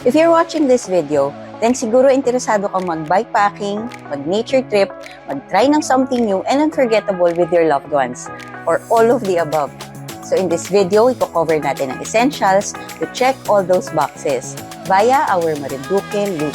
If you're watching this video, then siguro interesado kang mag-bikepacking, mag-nature trip, mag-try ng something new and unforgettable with your loved ones, or all of the above. So in this video, i-cover natin ang essentials to check all those boxes via our Marinduque Loop.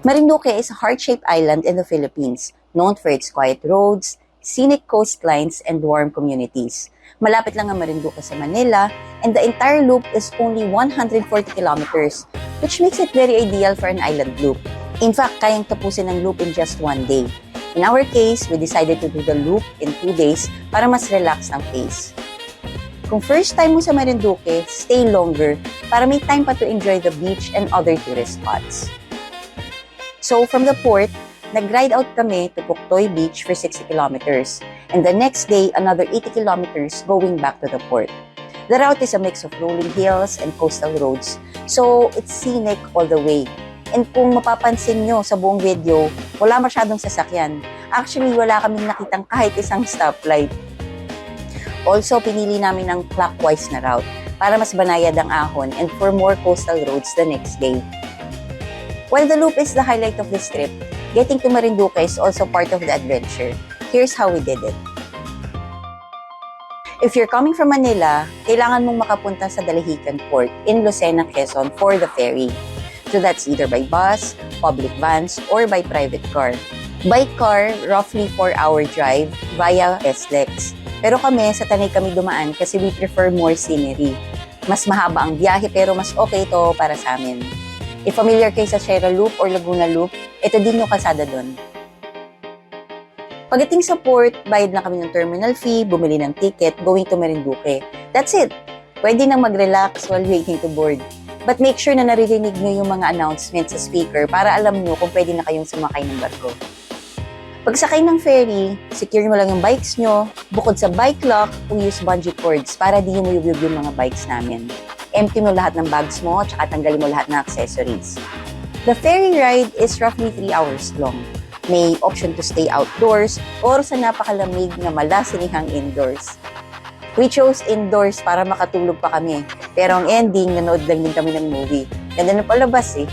Marinduque is a heart-shaped island in the Philippines, known for its quiet roads, scenic coastlines, and warm communities. Malapit lang ang Marinduque sa Manila, and the entire loop is only 140 kilometers, which makes it very ideal for an island loop. In fact, kayang tapusin ang loop in just one day. In our case, we decided to do the loop in 2 days para mas relax ang pace. Kung first time mo sa Marinduque, stay longer para may time pa to enjoy the beach and other tourist spots. So from the port, nag-ride out kami to Poctoy Beach for 60 kilometers, and the next day, another 80 kilometers going back to the port. The route is a mix of rolling hills and coastal roads, so it's scenic all the way. And kung mapapansin nyo sa buong video, wala masyadong sasakyan. Actually, wala kaming nakitang kahit isang stoplight. Also, pinili namin ang clockwise na route para mas banayad ang ahon and for more coastal roads the next day. While the loop is the highlight of this trip, getting to Marinduque is also part of the adventure. Here's how we did it. If you're coming from Manila, kailangan mong makapunta sa Dalahican Port in Lucena, Quezon for the ferry. So that's either by bus, public vans, or by private car. By car, roughly 4-hour drive via SLEX. Pero kami, sa Tanay kami dumaan kasi we prefer more scenery. Mas mahaba ang biyahe pero mas okay ito para sa amin. If familiar kayo sa Sierra Loop or Laguna Loop, ito din yung kalsada doon. Pagdating sa port, bayad na kami ng terminal fee, bumili ng ticket, going to Marinduque. That's it! Pwede nang mag-relax while waiting to board. But make sure na naririnig nyo yung mga announcements sa speaker para alam nyo kung pwede na kayong sumakay ng barko. Pagsakay ng ferry, secure mo lang yung bikes nyo. Bukod sa bike lock, we use bungee cords para di humuyog yung mga bikes namin. Empty mo lahat ng bags mo at tanggalin mo lahat ng accessories. The ferry ride is roughly 3 hours long. May option to stay outdoors or sa napakalamig na malasinihang indoors. We chose indoors para makatulog pa kami. Pero ang ending, nanood lang din kami ng movie. Ganda na palabas eh.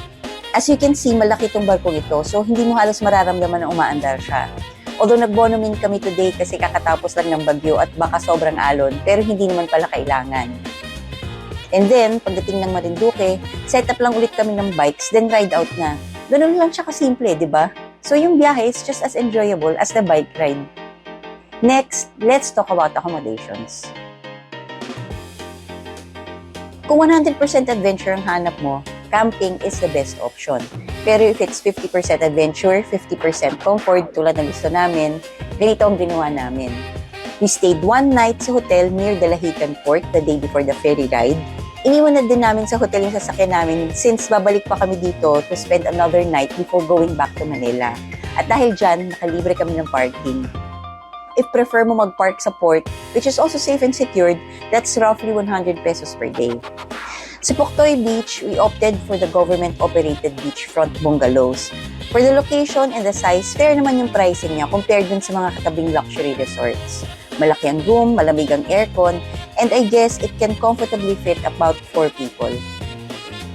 As you can see, malaki itong barkong ito, so hindi mo halos mararamdaman na umaandar siya. Although nagbonomin kami today kasi kakatapos lang ng bagyo at baka sobrang alon, pero hindi naman pala kailangan. And then, pagdating ng Marinduque, set up lang ulit kami ng bikes, then ride out na. Ganun lang siya kasimple, di ba? So yung biyahe is just as enjoyable as the bike ride. Next, let's talk about accommodations. Kung 100% adventure ang hanap mo, camping is the best option. Pero if it's 50% adventure, 50% comfort tulad ng gusto namin, ganito ang ginawa namin. We stayed 1 night sa hotel near Dalahican Port the day before the ferry ride. Iniwan na din namin sa hotel yung sasakyan namin since babalik pa kami dito to spend another night before going back to Manila. At dahil dyan, nakalibre kami ng parking. If prefer mo mag-park sa port, which is also safe and secured, that's roughly 100 pesos per day. Sa Poctoy Beach, we opted for the government-operated beachfront bungalows. For the location and the size, fair naman yung pricing niya compared dun sa mga katabing luxury resorts. Malaki ang room, malamig ang aircon, and I guess it can comfortably fit about 4 people.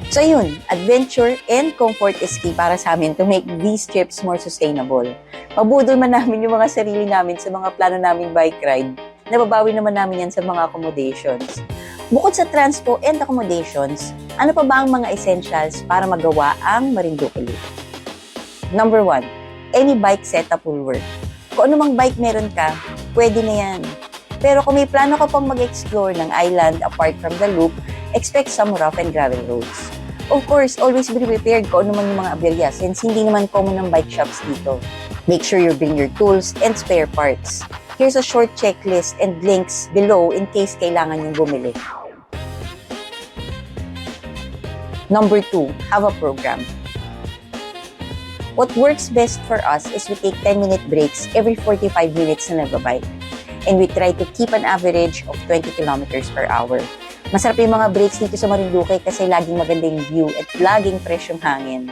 So yun, adventure and comfort is key para sa amin to make these trips more sustainable. Mabudol man namin yung mga sarili namin sa mga plano naming bike ride, nababawi naman namin yan sa mga accommodations. Bukod sa transpo and accommodations, ano pa ba ang mga essentials para magawa ang Marinduque Loop? Number 1, any bike setup will work. Kung anumang bike meron ka, pwede na yan. Pero kung may plano ka pang mag-explore ng island apart from the loop, expect some rough and gravel roads. Of course, always be prepared kung ano man yung mga aberya since hindi naman common ng bike shops dito. Make sure you bring your tools and spare parts. Here's a short checklist and links below in case kailangan yung bumili. Number 2, have a program. What works best for us is we take 10-minute breaks every 45 minutes na nagbabike. And we try to keep an average of 20 kilometers per hour. Masarap yung mga breaks dito sa Marinduque kasi laging maganda yung view at laging fresh yung hangin.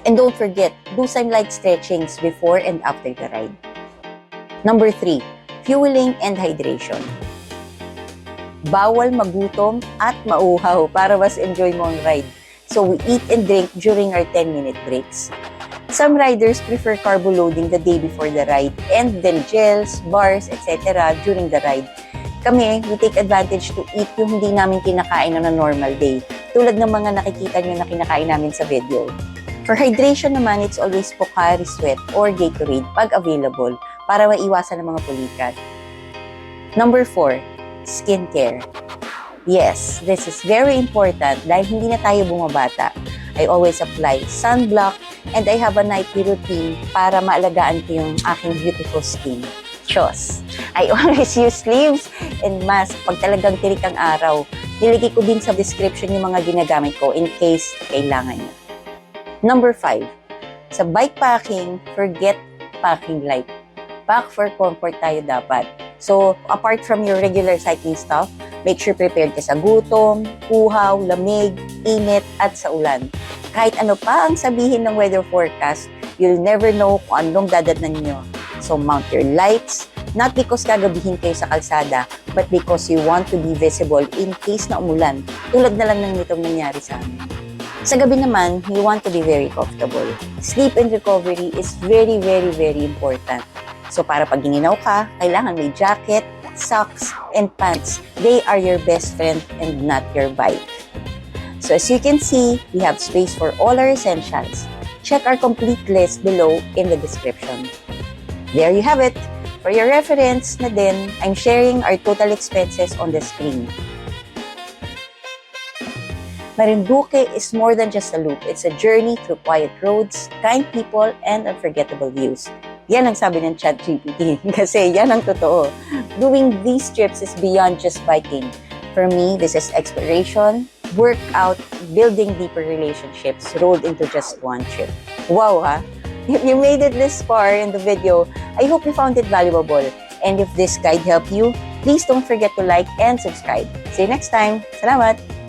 And don't forget, do some light stretchings before and after the ride. Number 3, fueling and hydration. Bawal magutom at mauhaw para mas enjoy mo ang ride. So we eat and drink during our 10-minute breaks. Some riders prefer carbo-loading the day before the ride and then gels, bars, etc. during the ride. Kami, we take advantage to eat yung hindi namin kinakain on a normal day, tulad ng mga nakikita nyo na kinakain namin sa video. For hydration naman, it's always Poctoy, Sweat, or Gatorade pag available para maiwasan ng mga pulikat. Number 4, skincare. Yes, this is very important dahil hindi na tayo bumabata. I always apply sunblock and I have a nightly routine para maalagaan ko yung aking beautiful skin. Chos! I always use sleeves and mask pag talagang tirik ang araw. Nilagay ko din sa description yung mga ginagamit ko in case kailangan nyo. Number 5. Sa bikepacking, forget packing light. Pack for comfort tayo dapat. So, apart from your regular cycling stuff, make sure prepared ka sa gutom, uhaw, lamig, init, at sa ulan. Kahit ano pa ang sabihin ng weather forecast, you'll never know kung anong dadatnan nyo. So, mount your lights, not because gagabihin kayo sa kalsada, but because you want to be visible in case na umulan, tulad na lang ng nitong nangyari sa amin. Sa gabi naman, you want to be very comfortable. Sleep and recovery is very, very, very important. So, para pag gininaw ka, kailangan may jacket, socks, and pants. They are your best friend and not your bike. So as you can see, we have space for all our essentials. Check our complete list below in the description. There you have it. For your reference na din, I'm sharing our total expenses on the screen. Marinduque is more than just a loop. It's a journey through quiet roads, kind people, and unforgettable views. Yan ang sabi ng ChatGPT kasi yan ang totoo. Doing these trips is beyond just biking. For me, this is exploration, workout, building deeper relationships rolled into just one trip. Wow, ha? If you made it this far in the video, I hope you found it valuable. And if this guide helped you, please don't forget to like and subscribe. See you next time. Salamat!